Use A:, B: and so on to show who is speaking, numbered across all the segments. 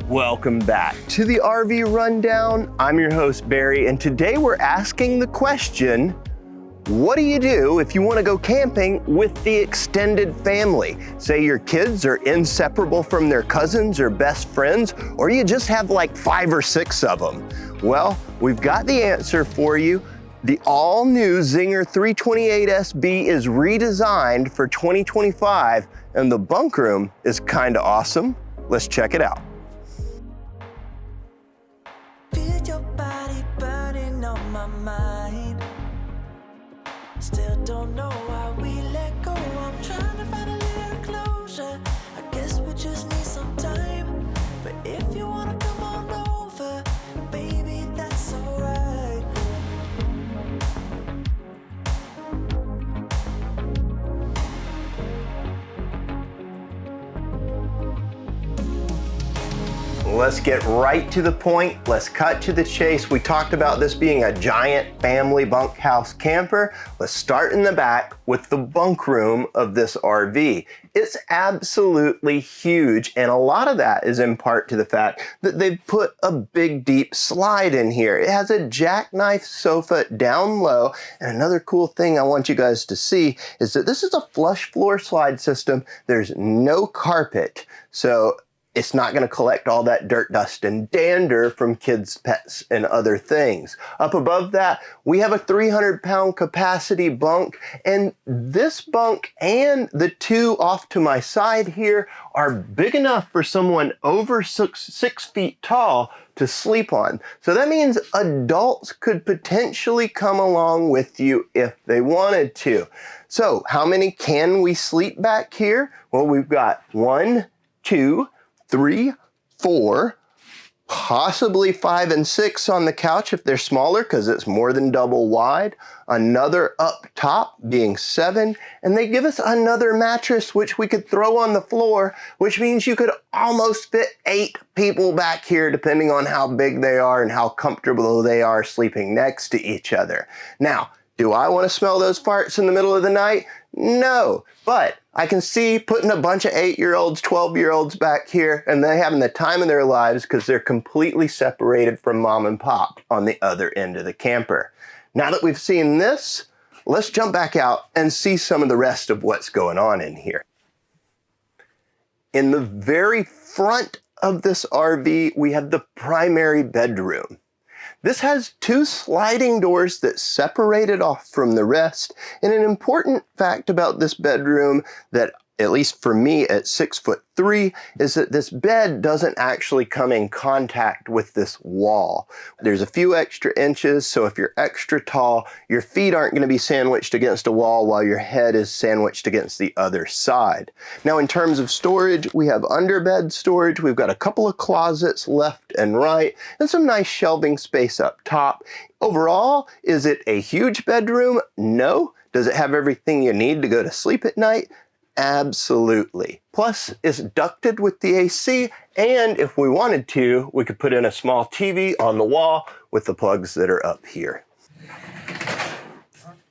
A: Welcome back to the RV Rundown. I'm your host, Barry, and today we're asking the question, what do you do if you want to go camping with the extended family? Say your kids are inseparable from their cousins or best friends, or you just have like 5 or 6 of them. Well, we've got the answer for you. The all-new Zinger 328SB is redesigned for 2025, and the bunk room is kind of awesome. Let's check it out.
B: Feel your body burning on my mind. Still don't know why we let go. I'm trying to find a little closure. I guess we just need some time. But if you wanna come on over, baby, that's alright.
A: Let's get right to the point. Let's cut to the chase. We talked about this being a giant family bunkhouse camper. Let's start in the back with the bunk room of this RV. It's absolutely huge, and a lot of that is in part to the fact that they've put a big deep slide in here. It has a jackknife sofa down low, and another cool thing I want you guys to see is that this is a flush floor slide system. There's no carpet, so it's not going to collect all that dirt, dust, and dander from kids' pets and other things. Up above that, we have a 300-pound capacity bunk, and this bunk and the 2 off to my side here are big enough for someone over 6 feet tall to sleep on. So that means adults could potentially come along with you if they wanted to. So how many can we sleep back here? Well, we've got 1, 2, 3, 4, possibly 5 and 6 on the couch if they're smaller because it's more than double wide. Another up top being 7, and they give us another mattress which we could throw on the floor, which means you could almost fit 8 people back here depending on how big they are and how comfortable they are sleeping next to each other. Now, do I want to smell those farts in the middle of the night? No, but I can see putting a bunch of 8-year-olds, 12-year-olds back here, and they having the time of their lives because they're completely separated from mom and pop on the other end of the camper. Now that we've seen this, let's jump back out and see some of the rest of what's going on in here. In the very front of this RV, we have the primary bedroom. This has 2 sliding doors that separate it off from the rest, and an important fact about this bedroom that, at least for me at 6'3", is that this bed doesn't actually come in contact with this wall. There's a few extra inches, so if you're extra tall, your feet aren't going to be sandwiched against a wall while your head is sandwiched against the other side. Now in terms of storage, we have underbed storage, we've got a couple of closets left and right, and some nice shelving space up top. Overall, is it a huge bedroom? No. Does it have everything you need to go to sleep at night? Absolutely. Plus, it's ducted with the AC, and if we wanted to, we could put in a small TV on the wall with the plugs that are up here.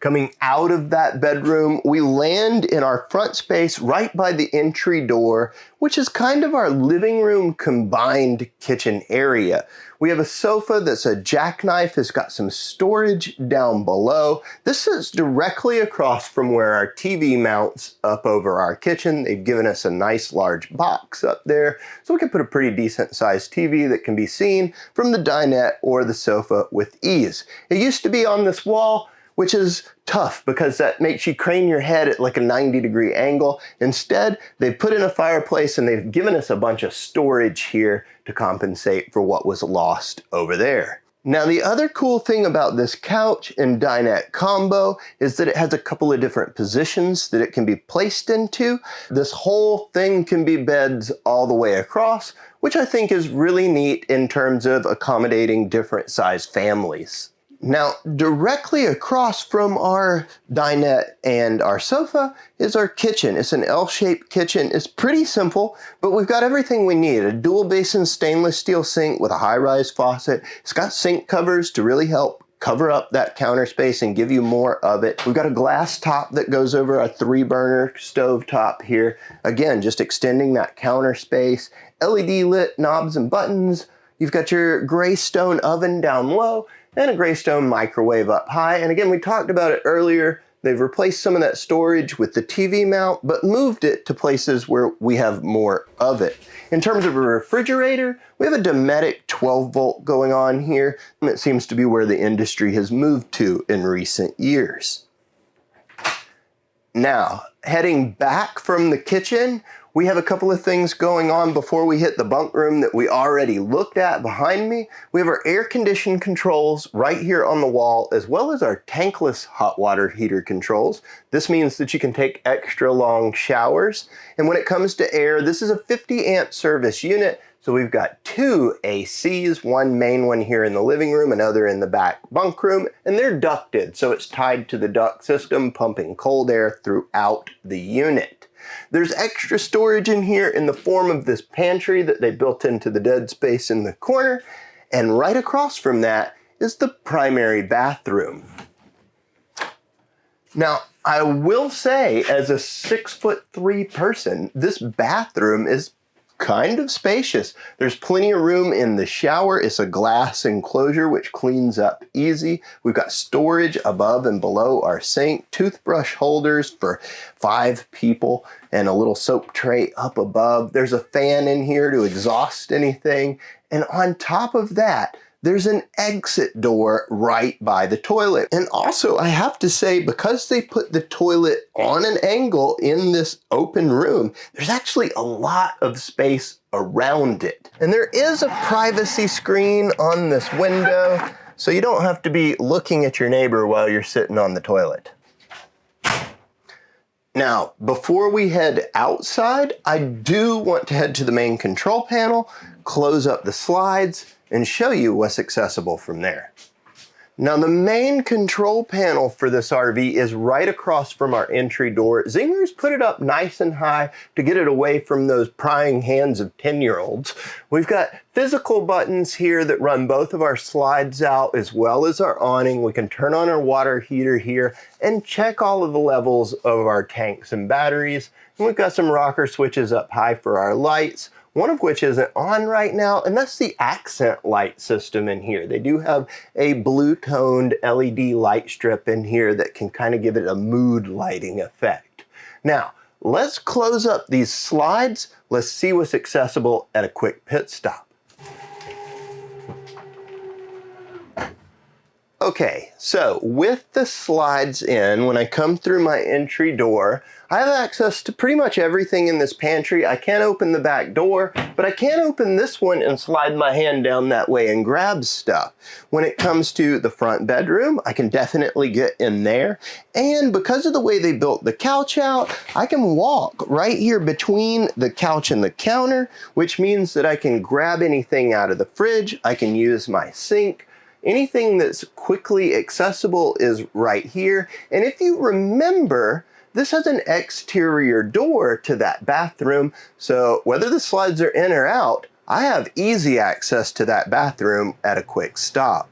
A: Coming out of that bedroom, we land in our front space right by the entry door, which is kind of our living room combined kitchen area. We have a sofa that's a jackknife. It's got some storage down below. This sits directly across from where our TV mounts up over our kitchen. They've given us a nice large box up there, so we can put a pretty decent sized TV that can be seen from the dinette or the sofa with ease. It used to be on this wall, which is tough because that makes you crane your head at like a 90-degree angle. Instead, they've put in a fireplace and they've given us a bunch of storage here to compensate for what was lost over there. Now, the other cool thing about this couch and dinette combo is that it has a couple of different positions that it can be placed into. This whole thing can be beds all the way across, which I think is really neat in terms of accommodating different size families. Now, directly across from our dinette and our sofa is our kitchen. It's an L-shaped kitchen. It's pretty simple, but we've got everything we need. A dual basin stainless steel sink with a high-rise faucet. It's got sink covers to really help cover up that counter space and give you more of it. We've got a glass top that goes over a 3-burner stove top here. Again, just extending that counter space. LED lit knobs and buttons. You've got your gray stone oven down low and a gray stone microwave up high. And again, we talked about it earlier. They've replaced some of that storage with the TV mount, but moved it to places where we have more of it. In terms of a refrigerator, we have a Dometic 12 volt going on here, and it seems to be where the industry has moved to in recent years. Now, heading back from the kitchen, we have a couple of things going on before we hit the bunk room that we already looked at behind me. We have our air conditioning controls right here on the wall, as well as our tankless hot water heater controls. This means that you can take extra long showers. And when it comes to air, this is a 50 amp service unit. So we've got 2 ACs, one main one here in the living room, another in the back bunk room, and they're ducted. So it's tied to the duct system, pumping cold air throughout the unit. There's extra storage in here in the form of this pantry that they built into the dead space in the corner. And right across from that is the primary bathroom. Now, I will say, as a 6'3" person, this bathroom is kind of spacious. There's plenty of room in the shower. It's a glass enclosure which cleans up easy. We've got storage above and below our sink, toothbrush holders for 5 people, and a little soap tray up above. There's a fan in here to exhaust anything. And on top of that, there's an exit door right by the toilet. And also, I have to say, because they put the toilet on an angle in this open room, there's actually a lot of space around it. And there is a privacy screen on this window, so you don't have to be looking at your neighbor while you're sitting on the toilet. Now, before we head outside, I do want to head to the main control panel, close up the slides, and show you what's accessible from there. Now, the main control panel for this RV is right across from our entry door. Zinger's put it up nice and high to get it away from those prying hands of 10-year-olds. We've got physical buttons here that run both of our slides out as well as our awning. We can turn on our water heater here and check all of the levels of our tanks and batteries. And we've got some rocker switches up high for our lights, one of which isn't on right now, and that's the accent light system in here. They do have a blue-toned LED light strip in here that can kind of give it a mood lighting effect. Now, let's close up these slides. Let's see what's accessible at a quick pit stop. Okay, so with the slides in, when I come through my entry door, I have access to pretty much everything in this pantry. I can't open the back door, but I can open this one and slide my hand down that way and grab stuff. When it comes to the front bedroom, I can definitely get in there. And because of the way they built the couch out, I can walk right here between the couch and the counter, which means that I can grab anything out of the fridge. I can use my sink. Anything that's quickly accessible is right here. And if you remember, this has an exterior door to that bathroom, so whether the slides are in or out, I have easy access to that bathroom at a quick stop.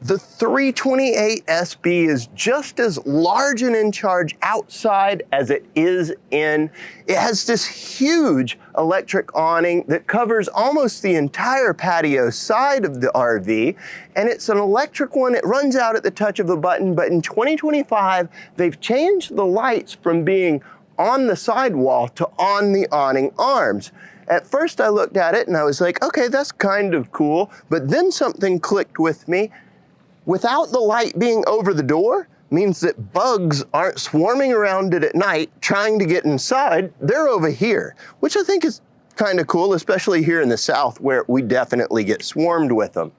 A: The 328SB is just as large and in charge outside as it is in. It has this huge electric awning that covers almost the entire patio side of the RV, and it's an electric one. It runs out at the touch of a button, but in 2025, they've changed the lights from being on the sidewall to on the awning arms. At first I looked at it and I was like, okay, that's kind of cool, but then something clicked with me. Without the light being over the door means that bugs aren't swarming around it at night trying to get inside. They're over here, which I think is kind of cool, especially here in the South where we definitely get swarmed with them.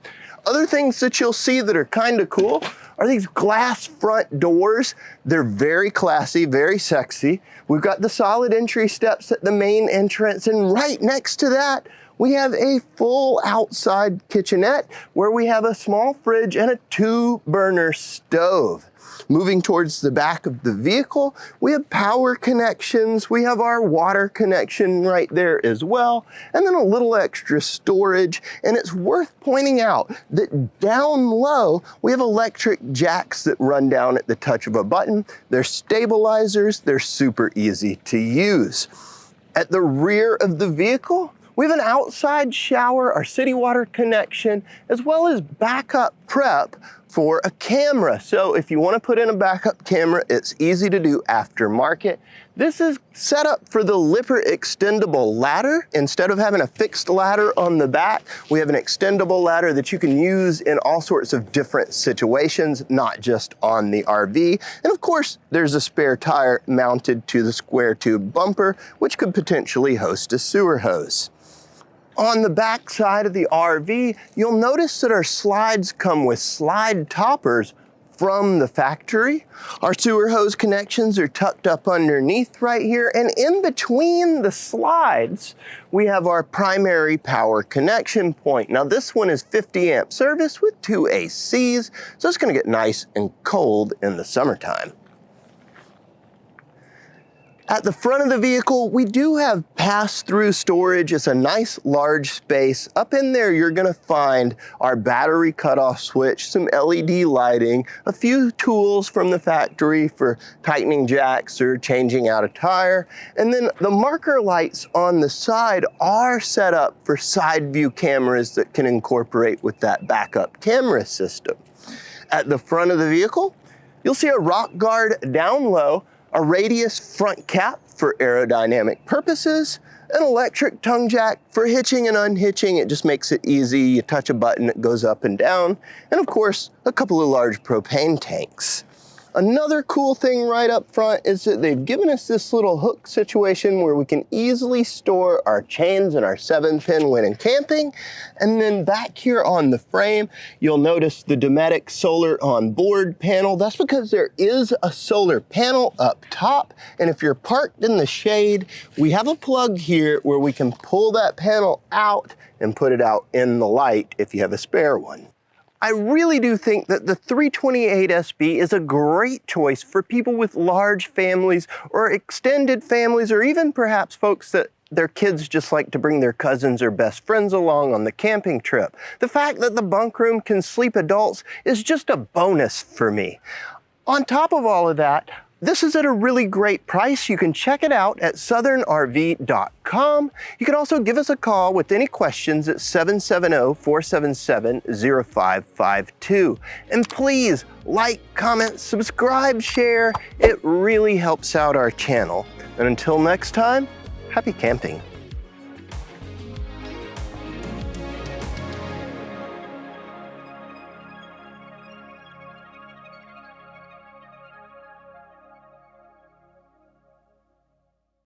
A: Other things that you'll see that are kind of cool are these glass front doors. They're very classy, very sexy. We've got the solid entry steps at the main entrance, and right next to that, we have a full outside kitchenette where we have a small fridge and a 2-burner stove. Moving towards the back of the vehicle, we have power connections. We have our water connection right there as well, and then a little extra storage. And it's worth pointing out that down low, we have electric jacks that run down at the touch of a button. They're stabilizers. They're super easy to use. At the rear of the vehicle, we have an outside shower, our city water connection, as well as backup prep for a camera. So if you want to put in a backup camera, it's easy to do aftermarket. This is set up for the Lipper extendable ladder. Instead of having a fixed ladder on the back, we have an extendable ladder that you can use in all sorts of different situations, not just on the RV. And of course, there's a spare tire mounted to the square tube bumper, which could potentially host a sewer hose. On the back side of the RV, you'll notice that our slides come with slide toppers from the factory. Our sewer hose connections are tucked up underneath right here, and in between the slides, we have our primary power connection point. Now this one is 50 amp service with 2 ACs, so it's gonna get nice and cold in the summertime. At the front of the vehicle, we do have pass-through storage. It's a nice large space. Up in there, you're gonna find our battery cutoff switch, some LED lighting, a few tools from the factory for tightening jacks or changing out a tire. And then the marker lights on the side are set up for side view cameras that can incorporate with that backup camera system. At the front of the vehicle, you'll see a rock guard down low, a radius front cap for aerodynamic purposes, an electric tongue jack for hitching and unhitching. It just makes it easy. You touch a button, it goes up and down. And of course, a couple of large propane tanks. Another cool thing right up front is that they've given us this little hook situation where we can easily store our chains and our 7-pin when in camping. And then back here on the frame, you'll notice the Dometic solar on board panel. That's because there is a solar panel up top. And if you're parked in the shade, we have a plug here where we can pull that panel out and put it out in the light if you have a spare one. I really do think that the 328SB is a great choice for people with large families or extended families, or even perhaps folks that their kids just like to bring their cousins or best friends along on the camping trip. The fact that the bunk room can sleep adults is just a bonus for me. On top of all of that, this is at a really great price. You can check it out at southernrv.com. You can also give us a call with any questions at 770-477-0552. And please like, comment, subscribe, share. It really helps out our channel. And until next time, happy camping.